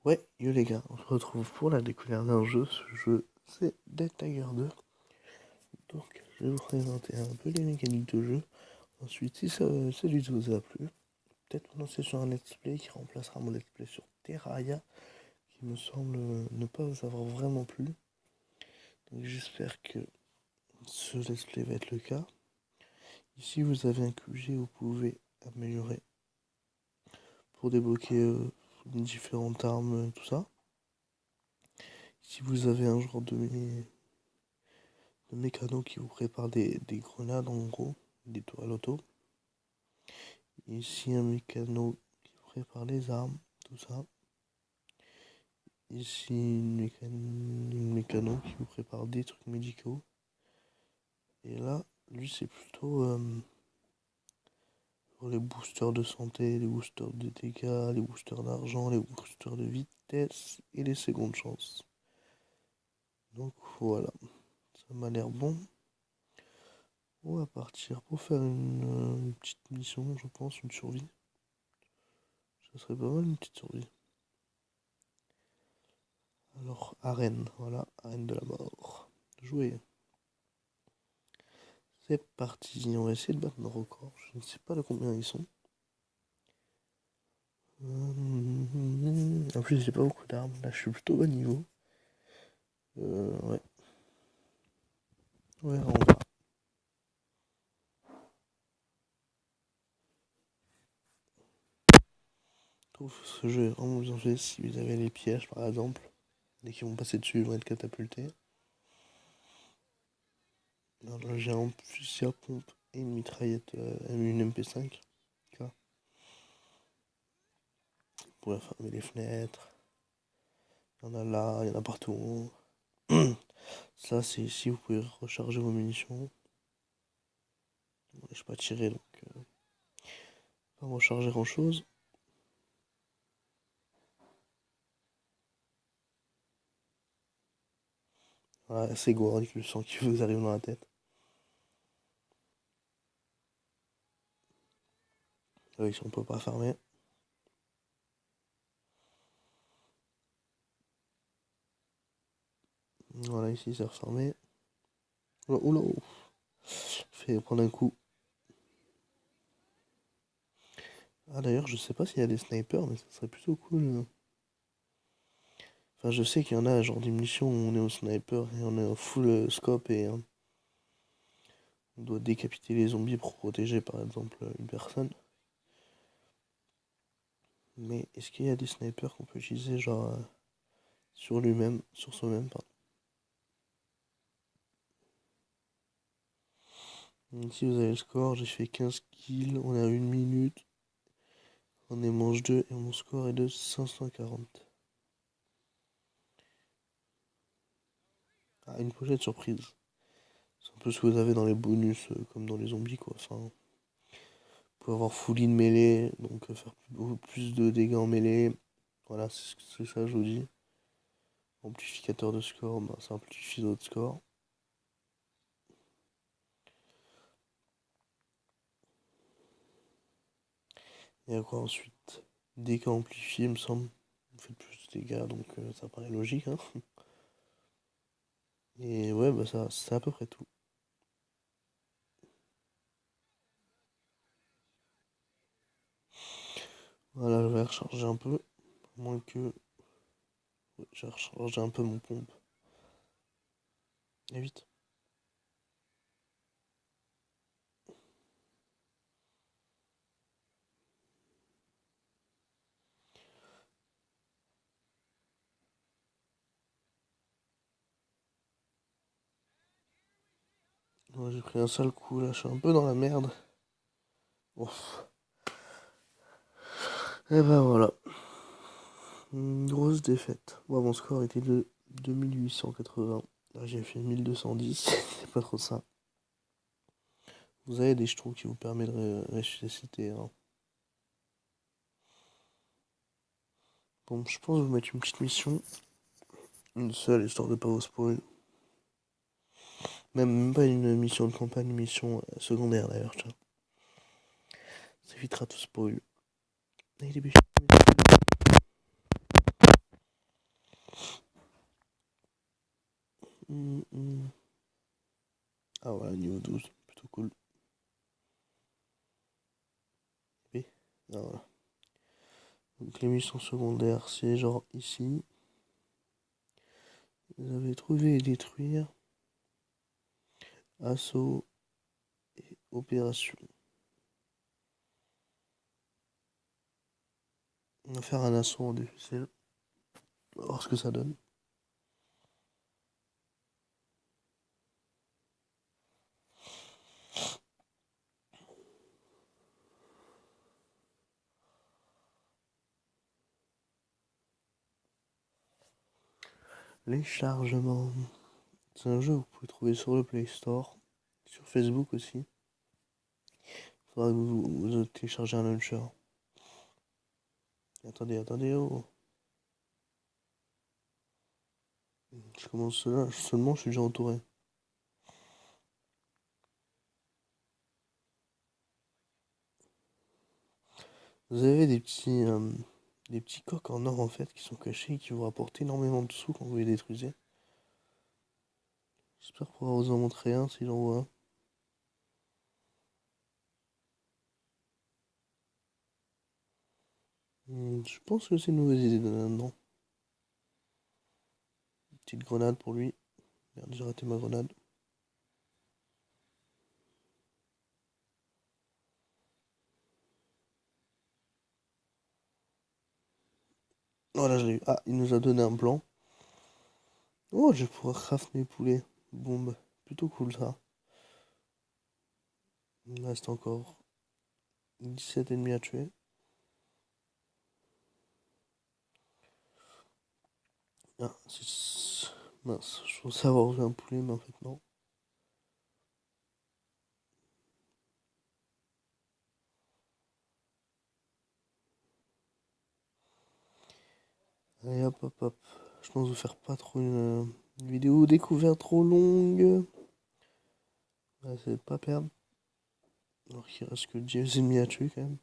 Ouais, yo les gars, on se retrouve pour la découverte d'un jeu. Ce jeu, c'est Dead Tiger 2. Donc, je vais vous présenter un peu les mécaniques de jeu. Ensuite, si celui qui vous a plu, peut-être qu'on lancer sur un let's play qui remplacera mon let's play sur Terraria, qui me semble ne pas vous avoir vraiment plu. Donc, j'espère que ce let's play va être le cas. Ici, vous avez un QG où vous pouvez améliorer pour débloquer différentes armes, tout ça. Ici, vous avez un genre de mécano qui vous prépare des grenades en gros, des tours à l'auto. Ici un mécano qui vous prépare les armes, tout ça. Ici une mécano qui vous prépare des trucs médicaux. Et là, lui c'est plutôt pour les boosters de santé, les boosters de dégâts, les boosters d'argent, les boosters de vitesse et les secondes chances. Donc voilà, ça m'a l'air bon. On va partir pour faire une petite mission, je pense, une survie. Ça serait pas mal une petite survie. Alors, arène, voilà, arène de la mort. Jouer. C'est parti, on va essayer de battre nos records. Je ne sais pas de combien ils sont. En plus, j'ai pas beaucoup d'armes. Là, je suis plutôt bas niveau. Ouais. Ouais, on va. Je trouve ce jeu est vraiment bien fait. Si vous avez les pièges, par exemple, dès qu'ils vont passer dessus, ils vont être catapultés. Alors là, j'ai un fusil à pompe et une mitraillette, une MP5. Vous pouvez fermer les fenêtres. Il y en a là, il y en a partout. Ça, c'est ici, vous pouvez recharger vos munitions. Je peux pas tirer, donc pas recharger grand chose. Voilà, c'est gore avec le sang qui vous arrive dans la tête. Ah oui, si on peut pas fermer. Voilà, ici c'est refermé. Oula, oula, oula. Fait prendre un coup. Ah d'ailleurs, je sais pas s'il y a des snipers, mais ça serait plutôt cool. Enfin, je sais qu'il y en a, genre des missions où on est au sniper et on est en full scope et on doit décapiter les zombies pour protéger par exemple une personne. Mais est-ce qu'il y a des snipers qu'on peut utiliser genre sur lui-même, sur soi-même, pardon. Ici vous avez le score, j'ai fait 15 kills, on est à 1 minute, on est manche 2 et mon score est de 540. Ah, une pochette surprise. C'est un peu ce que vous avez dans les bonus, comme dans les zombies, quoi. Enfin, vous pouvez avoir full in mêlée, donc faire beaucoup plus de dégâts en mêlée. Voilà, c'est ça, je vous dis. Amplificateur de score, bah, ça amplifie votre score. Et à quoi ensuite? Dégâts amplifiés, il me semble. Vous faites plus de dégâts, donc ça paraît logique, hein. Et ouais, bah ça, c'est à peu près tout. Voilà, je vais recharger un peu. À moins que. Ouais, j'ai rechargé un peu mon pompe. Et vite. Ouais, j'ai pris un sale coup là, je suis un peu dans la merde. Ouf. Et ben voilà. Une grosse défaite. Moi, mon score était de 2880. Là, j'ai fait 1210. C'est pas trop ça. Vous avez des jetons qui vous permettent de ressusciter, hein. Bon, je pense vous mettre une petite mission. Une seule, histoire de pas vous spoil. Même pas une mission de campagne, une mission secondaire d'ailleurs, tiens. Ça évitera tout spoil. Allez, les biches. Ah voilà, niveau 12, plutôt cool. Et, ah, voilà. Donc les missions secondaires, c'est genre ici. Vous avez trouvé et détruire. Assaut et opération. On va faire un assaut en difficile. On va voir ce que ça donne. Les chargements. C'est un jeu que vous pouvez trouver sur le Play Store. Sur Facebook aussi. Il faudra que vous téléchargez un launcher. Attendez, oh. Je commence cela, seulement je suis déjà entouré. Vous avez des petits coques en or en fait qui sont cachés et qui vous rapportent énormément de sous quand vous les détruisez. J'espère pouvoir vous en montrer un si j'en vois un. Je pense que c'est une mauvaise idée d'en là-dedans. Petite grenade pour lui. Merde, j'ai raté ma grenade. Voilà, je l'ai eu. Ah, il nous a donné un blanc. Oh, je vais pouvoir craft mes poulets. Bombe. Plutôt cool ça. Il me reste encore 17 ennemis à tuer. Ah, mince, je pensais avoir vu un poulet, mais en fait non. Allez hop hop hop. Je pense vous faire pas trop une vidéo découverte trop longue. On va essayer de pas perdre. Alors qu'il reste que 10 ennemis à tuer quand même.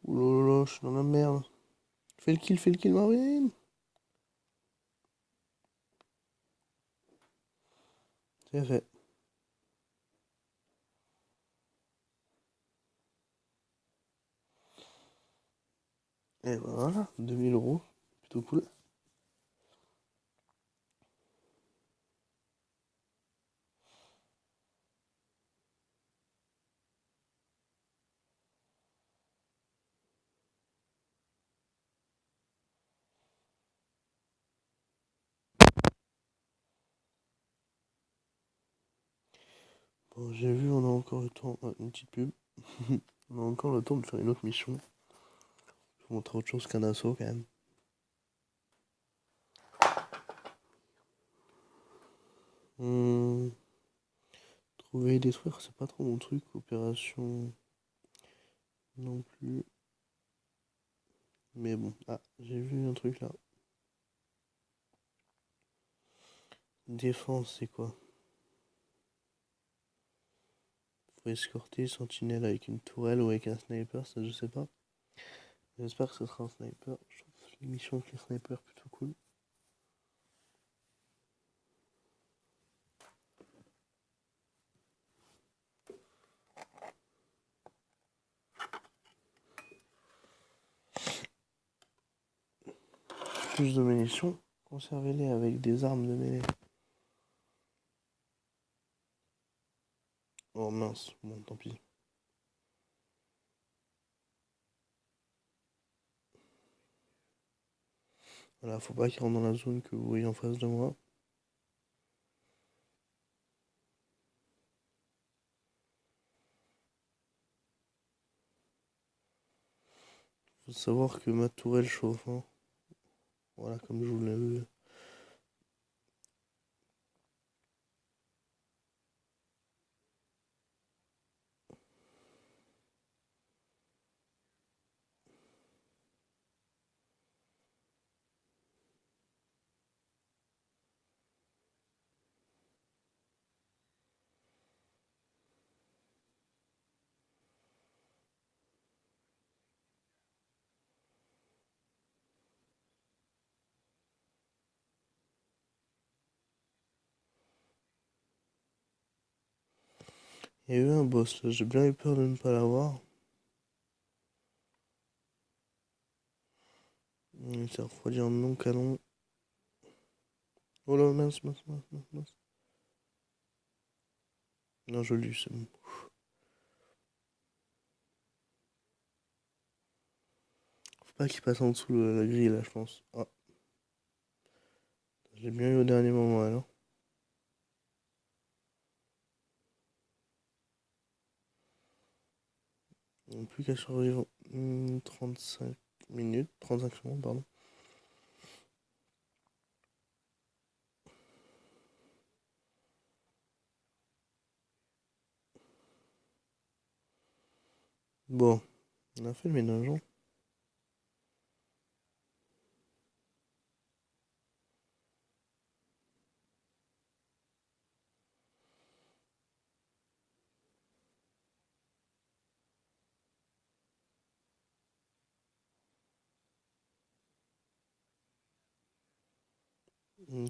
Oulala, je suis dans la merde. Fais le kill, Marvin. C'est fait. Et voilà, 2000 €. Plutôt cool. Bon, j'ai vu, on a encore le temps. Ah, une petite pub. On a encore le temps de faire une autre mission. Je vais vous montrer autre chose qu'un assaut quand même. Trouver et détruire, c'est pas trop mon truc. Opération non plus. Mais bon, ah, j'ai vu un truc là. Défense, c'est quoi? Faut escorter sentinelle avec une tourelle ou avec un sniper, ça je sais pas. J'espère que ce sera un sniper. Je trouve les missions avec les snipers plutôt cool. Plus de munitions, conservez-les avec des armes de mêlée. Oh mince, bon tant pis. Voilà, faut pas qu'ils rentrent dans la zone que vous voyez en face de moi. Faut savoir que ma tourelle chauffe, hein. Voilà, comme je vous l'ai vu. Il y a eu un boss là, j'ai bien eu peur de ne pas l'avoir. Il s'est refroidi en non canon. Oh là, mince, mince, mince, mince, mince. Non, je l'ai eu, c'est bon. Faut pas qu'il passe en dessous de la grille là, je pense. Ah, j'ai bien eu au dernier moment alors. Plus qu'à survivre 35 minutes, 35 secondes, pardon. Bon, on a fait le ménage, hein.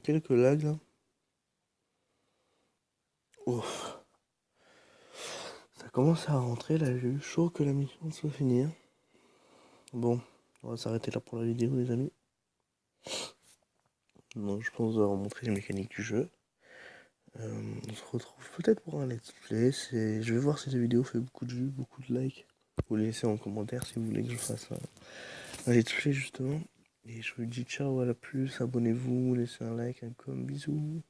Quelques lags là. Ouf. Ça commence à rentrer là, j'ai eu chaud que la mission soit finie, hein. Bon, on va s'arrêter là pour la vidéo les amis. Donc je pense avoir montré les mécaniques du jeu. On se retrouve peut-être pour un let's play. Je vais voir si la vidéo fait beaucoup de vues, beaucoup de likes. Vous laissez en commentaire si vous voulez que je fasse un let's play justement. Et je vous dis ciao, à la plus, abonnez-vous, laissez un like, un com, bisous.